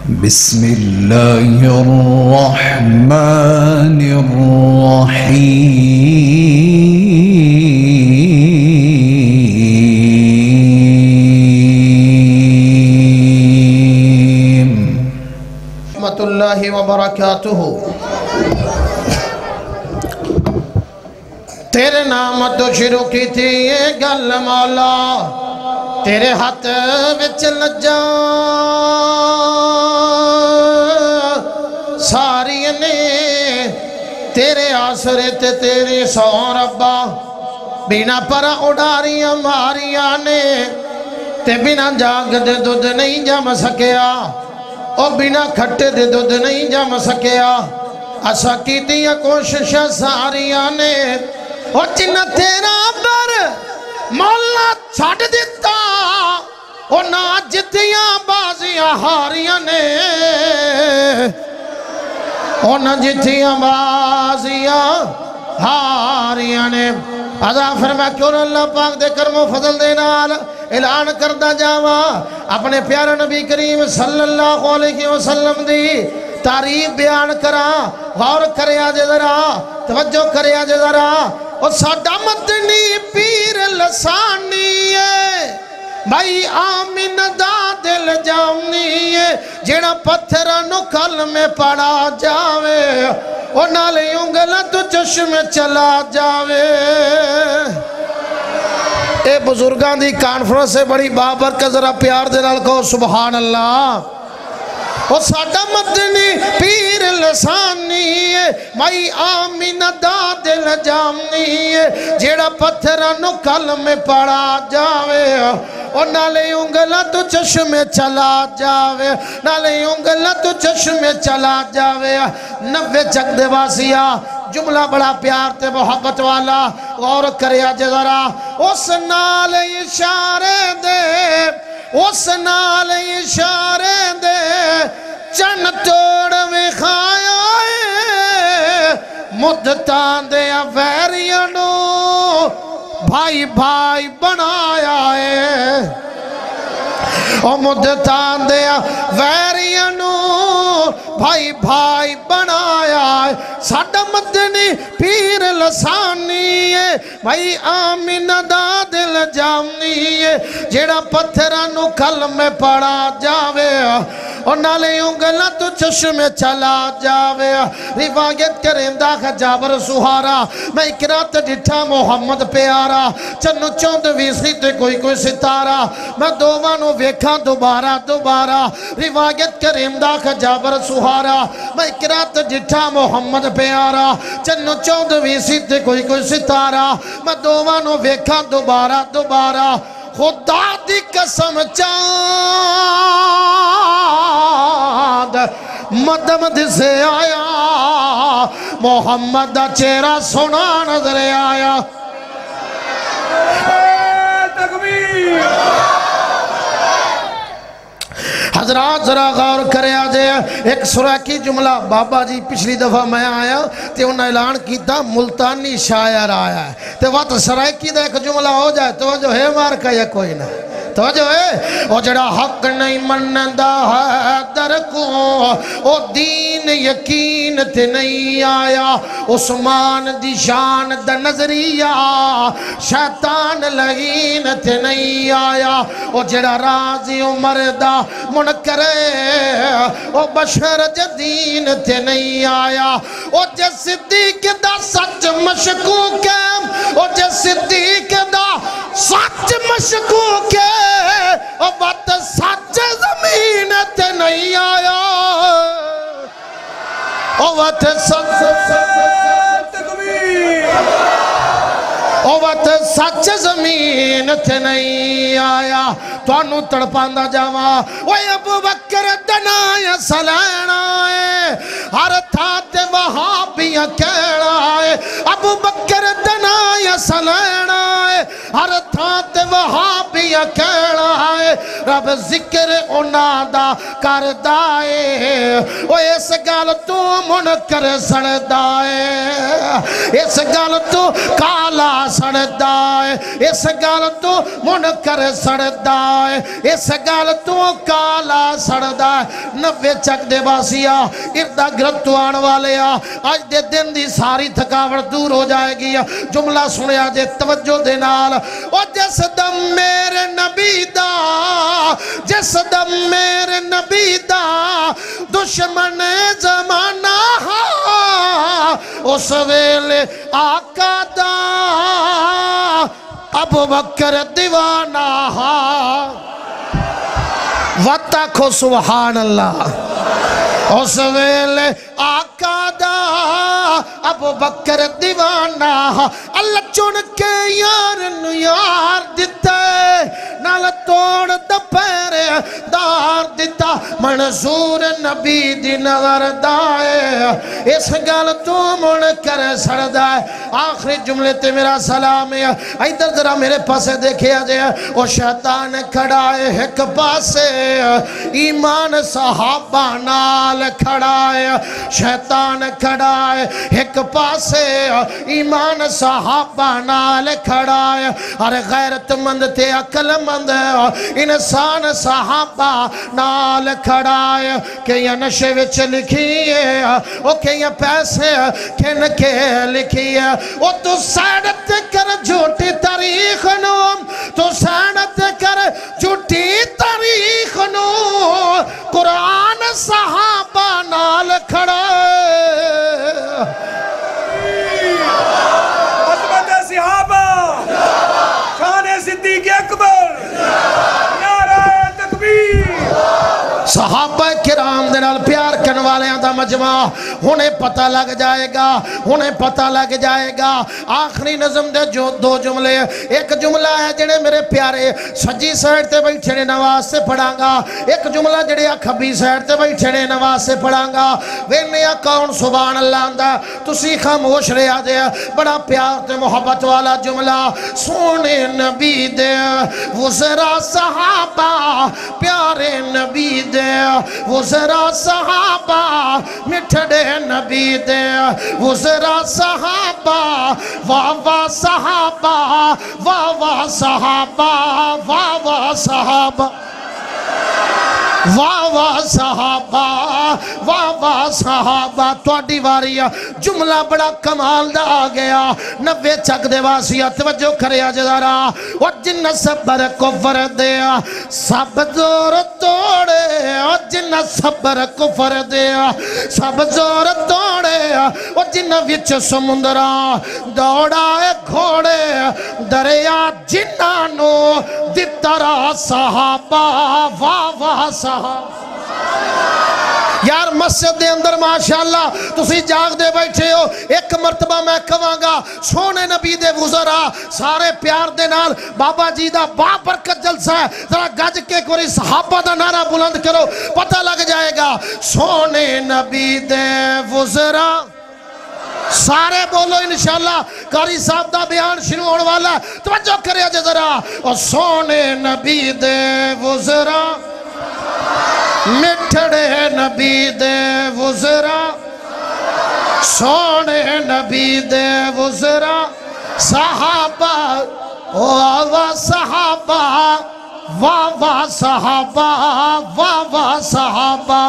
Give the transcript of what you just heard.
بسم اللہ الرحمن الرحیم رحمت اللہ وبرکاتہ۔ تیرے نام تو شروع کی تھی یہ گل مولا، تیرے ہاتھ وچ لجا ساری نے، تیرے آسرے تے تیری سو ربا، بینا پر اڈاریاں ماریاں نے، تے بینا جاگ دے دودھ نہیں جم سکیا، اور بینا کھٹے دے دودھ نہیں جم سکیا، اسا کی دیا کوشش ساریاں نے، اور جنہ تیرا بر مولا چھاڑ دیتا، اور نہ جتیاں بازیاں ہاریاں نے، اور نہ جتیاں بازیاں ہاریاں نے۔ آزا فرمایا کیوں نہ اللہ پاک دے کرم و فضل دے نال اعلان کردہ جاوا اپنے پیارے نبی کریم صلی اللہ علیہ وسلم دی تعریف بیان کرا، غور کرے آجے ذرا، توجہ کرے آجے ذرا، اور ساڈا مدنی پیر لسانی ہے، بھائی آمین دا دل جامنی ہے، جیڑا پتھر نکل میں پڑا جاوے، اور نالے انگلہ تو چشم چلا جاوے۔ اے بزرگان دی کانفرنس سے بڑی بابرکت، ذرا پیار دے نال کہو سبحان اللہ۔ اور ساڈا مدنی پیر لسانی ہے، مائی آمین دا دل جامنی ہے، جیڑا پتھر نکل میں پڑا جاوے، اور نالے انگلہ تو چشم چلا جاوے، نالے انگلہ تو چشم چلا جاوے۔ نوے چک دے واسیا جملہ بڑا پیار تے محبت والا، غور کرے آجے ذرا، اس نال اشارے دے، اس نال اشارے دے، چن توڑ وکھایا ہے، مدتاں دے ویریانو بھائی بھائی بنایا ہے، او مدتاں دے ویریانو بھائی بھائی بنایا ہے۔ ساڈا مدنی پیر لسانی ہے، بھائی آمین دا دل جامنی ہے، جیڑا پتھرانو کل میں پڑا جاوے، اور نالے انگلہ تو چشم چلا جاوے۔ روایت کرندہ جابر سہارا، میں اقرات ڈٹھا محمد پیارا، چنو چوند ویسی تے کوئی کوئی ستارہ، میں دووانو ویکھا دوبارہ دوبارہ۔ روایت کرندہ جابر سہارا، میں اقرات ڈٹھا محمد پیارا، چنو چوند ویسی تے کوئی کوئی ستارہ، میں دووانو ویکھا دوبارہ دوبارہ۔ خدا دی قسم چاند مدمد سے آیا، محمد دا چہرہ سونا نظر آیا۔ تکبیر! حضرات ذرا غور کرے آجے، ایک سورہ کی جملہ بابا جی پچھلی دفعہ میں آیا تے انہوں نے اعلان کیتا ملتانی شاعر آیا ہے، تے وقت سرائکی دا ایک جملہ ہو جائے تو جو ہے مار کا یا کوئی نہ تو جو ہے، او جڑا حق نہیں منندہ ہے در کو، او دین یقین تے نہیں آیا، عثمان دی شان دا نظریہ شیطان لغین تے نہیں آیا، او جڑا راضی عمر دا منکرے، او بشر جدین تے نہیں آیا، او جے صدیق دا سچ مشکوک ہے، او جے صدیق دا سچ مشکوک ہے، او بات سچ زمین تے نہیں آیا، او بات سچ او بات سچ زمین تے نہیں آیا۔ تو انہوں تڑپاندہ جاوا، اوہ ابو بکر دنایا سلینا ہے، ہر تھاتے وہابیاں کہنا ہے، ابو بکر دنایا سلینا ہے، ہر تھاتے وہابیاں کہنا ہے، رب ذکر انہاں دا کردا اے او اس گل تو منکر سڑدا اے اس گل تو کالا سڑدا اے اس گل تو منکر سڑدا اے اس گل تو کالا سڑدا اے 90 چک دے باسیا اردا گرد تو آن والے آج دے دن دی ساری تھکاوٹ دور ہو جائے گی جملہ سنیا جے توجہ دے نال او جس دم میرے نبی دا جس دم میرے نبی دا دشمن زمانہ اس ویلے آقا دا ابو بکر دیوانہ وَتَّقُوا سبحان اللہ اس ویلے آقا دا ابو بکر دیوانہ اللہ چن کے یار دیتا نال توڑ دپیرے دار دیتا منظور نبی دی نظر دائے اس گل تو منکر سڑ دائے آخری جملے تے میرا سلام ہے ایدر ذرا میرے پاسے دیکھے آجے وہ شیطان کھڑائے ایک پاسے ایمان صحابہ نال کھڑائے شیطان کھڑائے ایک پاسے ایمان صحابہ نال کھڑائے اور غیرت مند تے عقل مند انسان صحابہ نال کھڑائے کہ یہ نشے وچ لکھیے او کہ یہ پیسے کھن کے لکھیے او تو سینت کر جھوٹی تاریخ نو تو سینت کر جھوٹی تاریخ نو قرآن صحابہ نال کھڑائے عظمت صحابہ شان صدیق اکبر نعرہ تکبیر صحابہ کرام دے نال پیار کرنے والیاں دا مجمع انہیں پتہ لگ جائے گا انہیں پتہ لگ جائے گا آخری نظم دے جو دو جملے ایک جملہ ہے جنہیں میرے پیارے سجی سائٹ تے بیٹھے نے نواز سے پڑھاں گا ایک جملہ جڑے کھبی سائٹ تے بیٹھے نے نواز سے پڑھاں گا وینیا کون سبحان اللہ اندہ تسی خاموش رہے آجے بڑا پیار تے محبت والا جملہ سونے نبی دے وزرا صحابہ پیارے نبی دے وزرا صحابہ مٹھڑے نبی دے وزرا صحابہ واہ واہ صحابہ واہ واہ صحابہ واہ واہ صحابہ واہ واہ صحابہ واہ واہ صحابہ توڑی واری جملہ بڑا کمال دا آگیا 90 چک دے واسیہ توجہ کریا جدارا اور جن صبر کفر دیا سب زور توڑے اور جن صبر کفر دیا سب زور توڑے اور جن وچ سمندرہ دوڑائے گھوڑے دریا جنانو دیترا صحابہ واہ واہ صحابہ یار مسجد دے اندر ماشاءاللہ تسی جاگ دے بیٹھے ہو ایک مرتبہ میں کہاں گا سونے نبی دے وزرا سارے پیار دے نال بابا جی دا با برکت جلسہ ہے ذرا گج کے کوئی صحابہ دا نعرہ بلند کرو پتہ لگ جائے گا سونے نبی دے وزرا سارے بولو انشاءاللہ قاری صاحب دا بیان شروع ہونے والا ہے توجہ کرے آجے ذرا اور سونے نبی دے وزرا مٹھڑے نبی دے وزرا سونے نبی دے وزرا صحابہ واہ واہ صحابہ واہ واہ صحابہ واہ واہ صحابہ